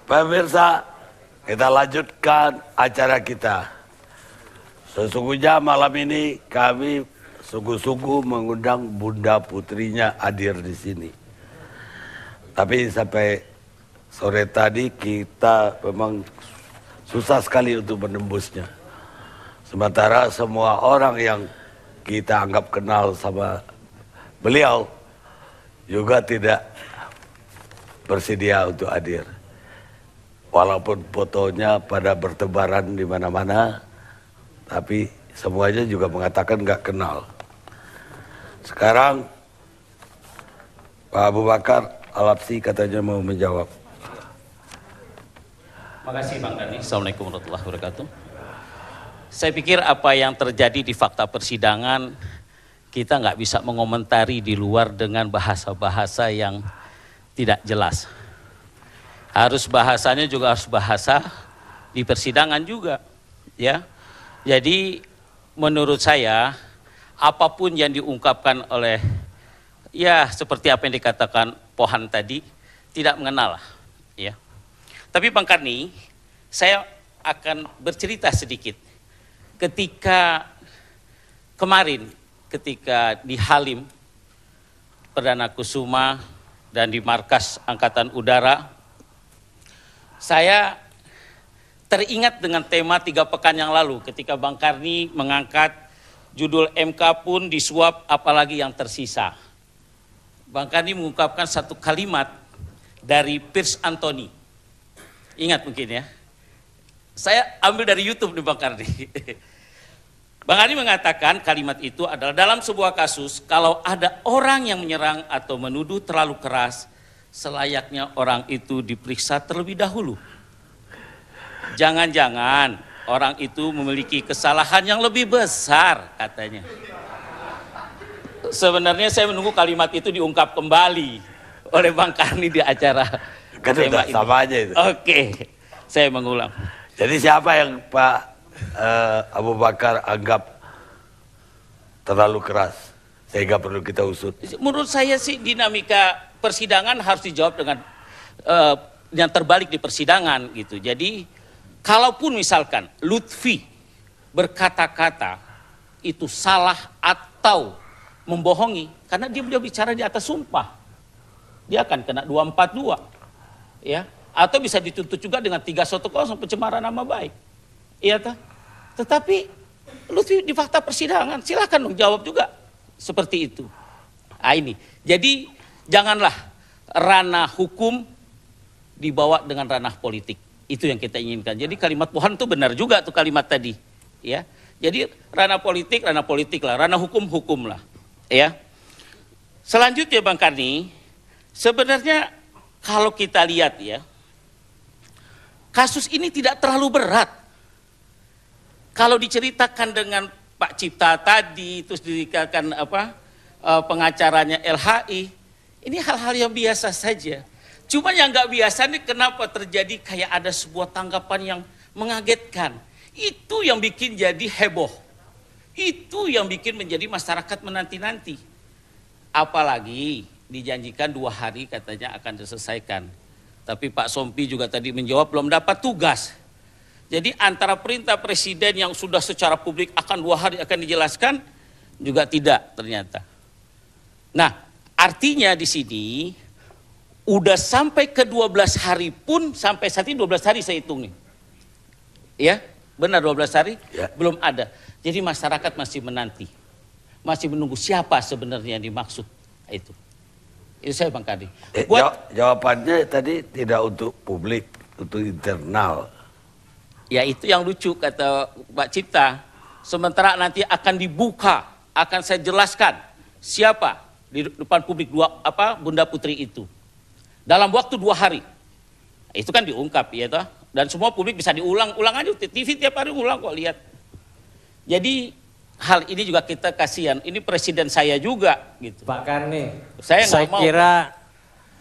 Pemirsa, kita lanjutkan acara kita. Sesungguhnya malam ini kami sungguh-sungguh mengundang Bunda Putrinya hadir di sini. Tapi sampai sore tadi kita memang susah sekali untuk menembusnya. Sementara semua orang yang kita anggap kenal sama beliau juga tidak bersedia untuk hadir. Walaupun fotonya pada bertebaran di mana-mana, tapi semuanya juga mengatakan nggak kenal. Sekarang Pak Abu Bakar Al-Habsyi katanya mau menjawab. Makasih Bang Dhani. Assalamualaikum warahmatullahi wabarakatuh. Saya pikir apa yang terjadi di fakta persidangan kita nggak bisa mengomentari di luar dengan bahasa-bahasa yang tidak jelas. Harus bahasanya juga harus bahasa di persidangan juga, ya. Jadi menurut saya apapun yang diungkapkan oleh ya seperti apa yang dikatakan Pohan tadi tidak mengenal, ya. Tapi Bang Karni, saya akan bercerita sedikit. Ketika kemarin, ketika di Halim Perdana Kusuma dan di Markas Angkatan Udara, saya teringat dengan tema 3 pekan yang lalu ketika Bang Karni mengangkat judul MK pun disuap apalagi yang tersisa. Bang Karni mengungkapkan satu kalimat dari Piers Anthony. Ingat mungkin ya. Saya ambil dari YouTube nih Bang Karni. Bang Karni mengatakan kalimat itu adalah dalam sebuah kasus kalau ada orang yang menyerang atau menuduh terlalu keras, selayaknya orang itu diperiksa terlebih dahulu. Jangan-jangan orang itu memiliki kesalahan yang lebih besar katanya. Sebenarnya saya menunggu kalimat itu diungkap kembali oleh Bang Karni di acara Kan udah sama aja itu. Oke, saya mengulang. Jadi siapa yang Pak Abu Bakar anggap terlalu keras sehingga perlu kita usut? Menurut saya sih dinamika persidangan harus dijawab dengan yang terbalik di persidangan gitu. Jadi kalaupun misalkan Lutfi berkata-kata itu salah atau membohongi, karena dia bicara di atas sumpah, dia akan kena 242, ya. Atau bisa dituntut juga dengan 310 pencemaran nama baik, iya toh. Tetapi Lutfi di fakta persidangan silakan dong jawab juga seperti itu. Nah, ini, jadi janganlah ranah hukum dibawa dengan ranah politik. Itu yang kita inginkan. Jadi kalimat Tuhan itu benar juga tuh kalimat tadi, ya. Jadi ranah politik lah, ranah hukum lah, ya. Selanjutnya Bang Karni, sebenarnya kalau kita lihat ya, kasus ini tidak terlalu berat. Kalau diceritakan dengan Pak Cipta tadi, terus dikatakan pengacaranya LHI, ini hal-hal yang biasa saja. Cuma yang nggak biasa nih kenapa terjadi kayak ada sebuah tanggapan yang mengagetkan. Itu yang bikin jadi heboh. Itu yang bikin menjadi masyarakat menanti-nanti. Apalagi dijanjikan 2 hari katanya akan diselesaikan. Tapi Pak Sompi juga tadi menjawab belum dapat tugas. Jadi antara perintah presiden yang sudah secara publik akan 2 hari akan dijelaskan juga tidak ternyata. Nah, artinya di sini udah sampai ke 12 hari pun, sampai saat ini 12 hari saya hitung nih. Ya, benar 12 hari ya. Belum ada. Jadi masyarakat masih menanti. Masih menunggu siapa sebenarnya yang dimaksud itu. Itu saya Bang Karni. Jawabannya tadi tidak untuk publik, untuk internal. Ya itu yang lucu kata Pak Cipta. Sementara nanti akan dibuka, akan saya jelaskan siapa di depan publik Bunda Putri itu. Dalam waktu 2 hari. Itu kan diungkap ya toh. Dan semua publik bisa diulang aja. TV tiap hari ulang kok lihat. Jadi hal ini juga kita kasihan. Ini presiden saya juga gitu. Pak Karni, saya mau kira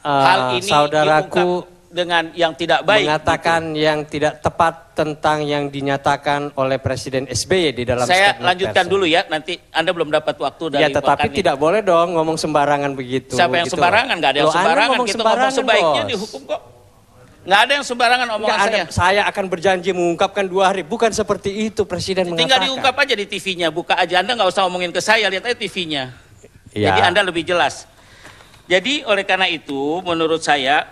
hal ini saudaraku dengan yang tidak baik mengatakan gitu. Yang tidak tepat tentang yang dinyatakan oleh Presiden SBY di dalam saya lanjutkan dulu ya, nanti Anda belum dapat waktu dari ya, tetapi tidak boleh dong ngomong sembarangan begitu. Siapa yang gitu. sembarangan? Nggak ada yang sembarangan. Kita ngomong sebaiknya dihukum kok. Nggak ada yang sembarangan omongan Nggak ada, saya. saya akan berjanji mengungkapkan 2 hari. Bukan seperti itu Presiden Tinggal mengatakan. diungkap aja di TV-nya, buka aja. Anda nggak usah ngomongin ke saya, lihat aja TV-nya. Ya. Jadi Anda lebih jelas. Jadi oleh karena itu menurut saya,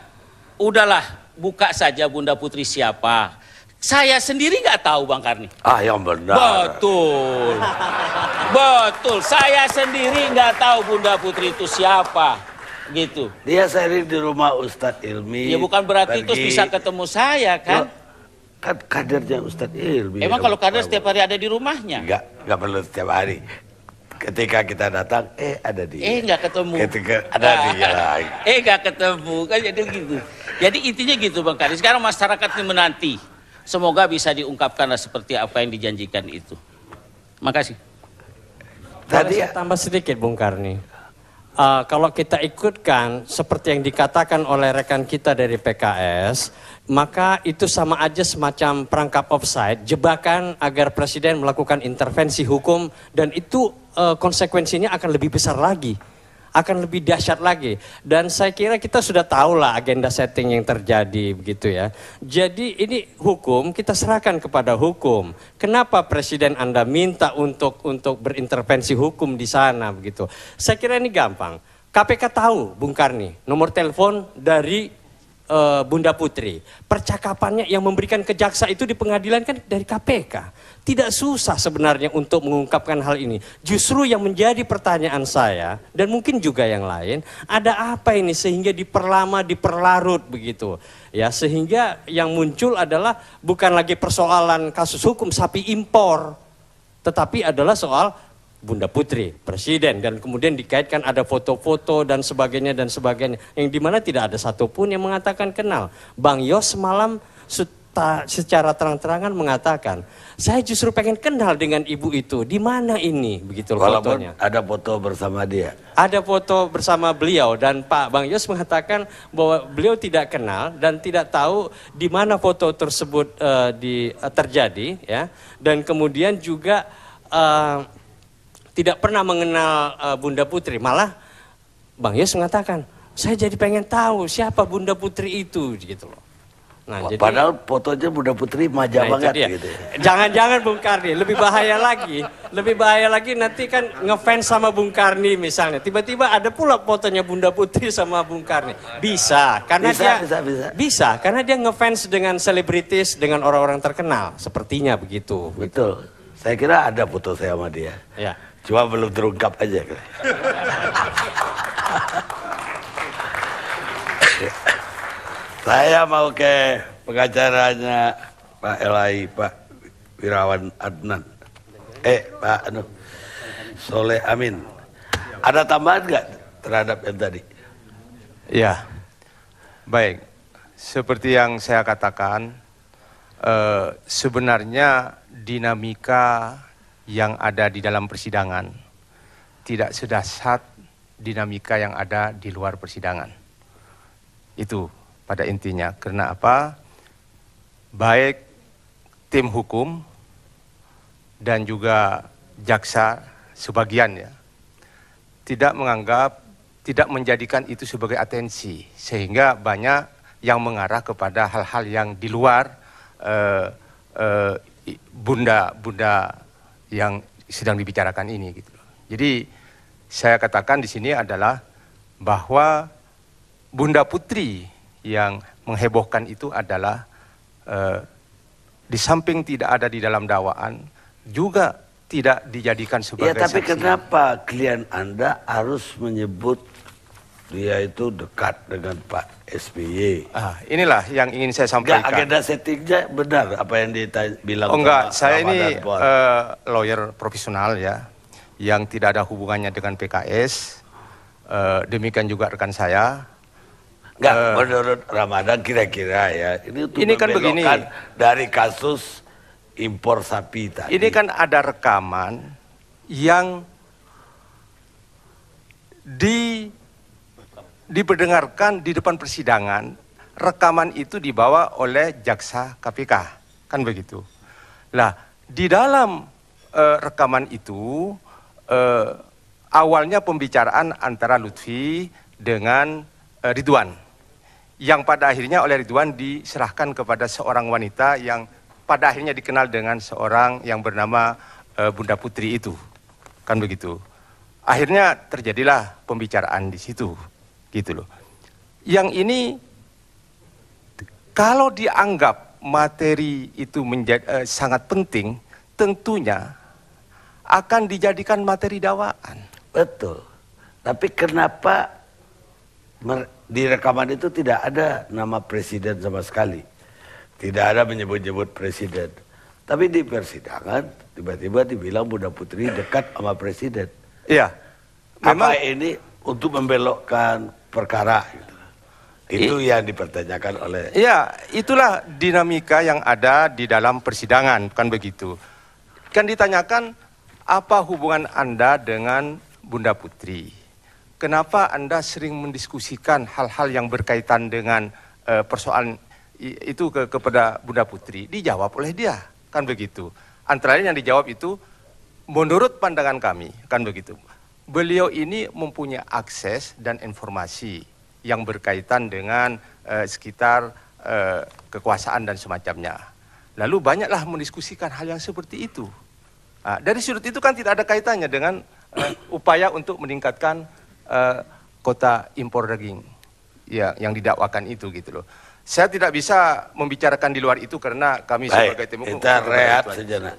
udahlah buka saja Bunda Putri siapa. Saya sendiri nggak tahu Bang Karni. Ah, yang benar. Betul. Betul, saya sendiri nggak tahu Bunda Putri itu siapa. Gitu. Dia sering di rumah Ustadz Ilmi. Ya bukan berarti pergi. terus bisa ketemu saya kan. Kan kadernya Ustadz Ilmi. Emang kalau kader setiap hari ada di rumahnya? Enggak perlu setiap hari. Ketika kita datang, ada dia. Nggak ketemu. Ketika ada dia lagi. Nggak ketemu, kan jadi gitu. Jadi intinya gitu Bang Karni. Sekarang masyarakat ini menanti. Semoga bisa diungkapkanlah seperti apa yang dijanjikan itu. Makasih. Tadi Tadi saya tambah sedikit Bung Karni. Kalau kita ikutkan seperti yang dikatakan oleh rekan kita dari PKS, maka itu sama aja semacam perangkap offside, jebakan agar Presiden melakukan intervensi hukum, dan itu konsekuensinya akan lebih besar lagi, akan lebih dahsyat lagi. Dan saya kira kita sudah tahu lah agenda setting yang terjadi begitu ya. Jadi ini hukum kita serahkan kepada hukum. Kenapa Presiden Anda minta untuk berintervensi hukum di sana begitu? Saya kira ini gampang. KPK tahu Bung Karni nomor telepon dari Bunda Putri. Percakapannya yang memberikan ke jaksa itu di pengadilan kan dari KPK. Tidak susah sebenarnya untuk mengungkapkan hal ini. Justru yang menjadi pertanyaan saya, dan mungkin juga yang lain, ada apa ini sehingga diperlama, diperlarut begitu. Ya, sehingga yang muncul adalah bukan lagi persoalan kasus hukum sapi impor, tetapi adalah soal Bunda Putri, Presiden, dan kemudian dikaitkan ada foto-foto dan sebagainya, yang dimana tidak ada satupun yang mengatakan kenal. Bang Yos semalam secara terang-terangan mengatakan, saya justru pengen kenal dengan ibu itu, di mana ini, begitu walaupun fotonya. ada foto bersama dia. Ada foto bersama beliau, dan Pak Bang Yos mengatakan bahwa beliau tidak kenal dan tidak tahu di mana foto tersebut terjadi, ya, dan kemudian juga tidak pernah mengenal Bunda Putri. Malah Bang Yos mengatakan, saya jadi pengen tahu siapa Bunda Putri itu, gitu loh. Nah, jadi, padahal fotonya Bunda Putri manja banget gitu. Jangan-jangan Bung Karni, lebih bahaya lagi nanti kan ngefans sama Bung Karni misalnya. Tiba-tiba ada pula fotonya Bunda Putri sama Bung Karni. Bisa, karena bisa, karena dia ngefans dengan selebritis, dengan orang-orang terkenal, sepertinya begitu. Betul. Saya kira ada foto saya sama dia. Ya. Cuma belum terungkap aja. Saya mau ke pengacaranya Pak Elai, Pak Wirawan Adnan. Pak Soleh Amin. Ada tambahan nggak terhadap yang tadi? Ya, baik. Seperti yang saya katakan, sebenarnya dinamika yang ada di dalam persidangan tidak sedahsyat dinamika yang ada di luar persidangan. Itu pada intinya. Karena apa? Baik tim hukum dan juga jaksa sebagian ya tidak menjadikan itu sebagai atensi, sehingga banyak yang mengarah kepada hal-hal yang di luar bunda yang sedang dibicarakan ini gitu. Jadi saya katakan di sini adalah bahwa Bunda Putri yang menghebohkan itu adalah di samping tidak ada di dalam dakwaan juga tidak dijadikan sebagai tapi saksi. kenapa klien Anda harus menyebut dia itu dekat dengan Pak SBY? Inilah yang ingin saya sampaikan. Enggak, agenda settingnya benar apa yang bilang. Oh enggak, saya ini lawyer profesional ya, yang tidak ada hubungannya dengan PKS. Demikian juga rekan saya. Enggak, menurut Ramadan kira-kira ya, ini kan begini, dari kasus impor sapi tadi. Ini kan ada rekaman yang diperdengarkan di depan persidangan. Rekaman itu dibawa oleh jaksa KPK, kan begitu. Lah, di dalam rekaman itu awalnya pembicaraan antara Lutfi dengan Ridwan, yang pada akhirnya oleh Ridwan diserahkan kepada seorang wanita yang pada akhirnya dikenal dengan seorang yang bernama Bunda Putri itu, kan begitu. Akhirnya terjadilah pembicaraan di situ, gitu loh. Yang ini kalau dianggap materi itu menjadi sangat penting, tentunya akan dijadikan materi dakwaan. Betul. Tapi kenapa di rekaman itu tidak ada nama presiden sama sekali? Tidak ada menyebut-nyebut presiden. Tapi di persidangan tiba-tiba dibilang Bunda Putri dekat sama presiden. Iya. Apa ini untuk membelokkan perkara gitu? Itu yang dipertanyakan oleh... Ya, itulah dinamika yang ada di dalam persidangan, kan begitu. Kan ditanyakan, apa hubungan Anda dengan Bunda Putri? Kenapa Anda sering mendiskusikan hal-hal yang berkaitan dengan persoalan itu kepada Bunda Putri? Dijawab oleh dia, kan begitu. Antara lain yang dijawab itu, menurut pandangan kami, kan begitu. Beliau ini mempunyai akses dan informasi yang berkaitan dengan sekitar kekuasaan dan semacamnya. Lalu banyaklah mendiskusikan hal yang seperti itu. Nah, dari sudut itu kan tidak ada kaitannya dengan upaya untuk meningkatkan kota impor daging ya, yang didakwakan itu gitu loh. Saya tidak bisa membicarakan di luar itu karena kami sebagai tim hukum. Kita rehat sejenak.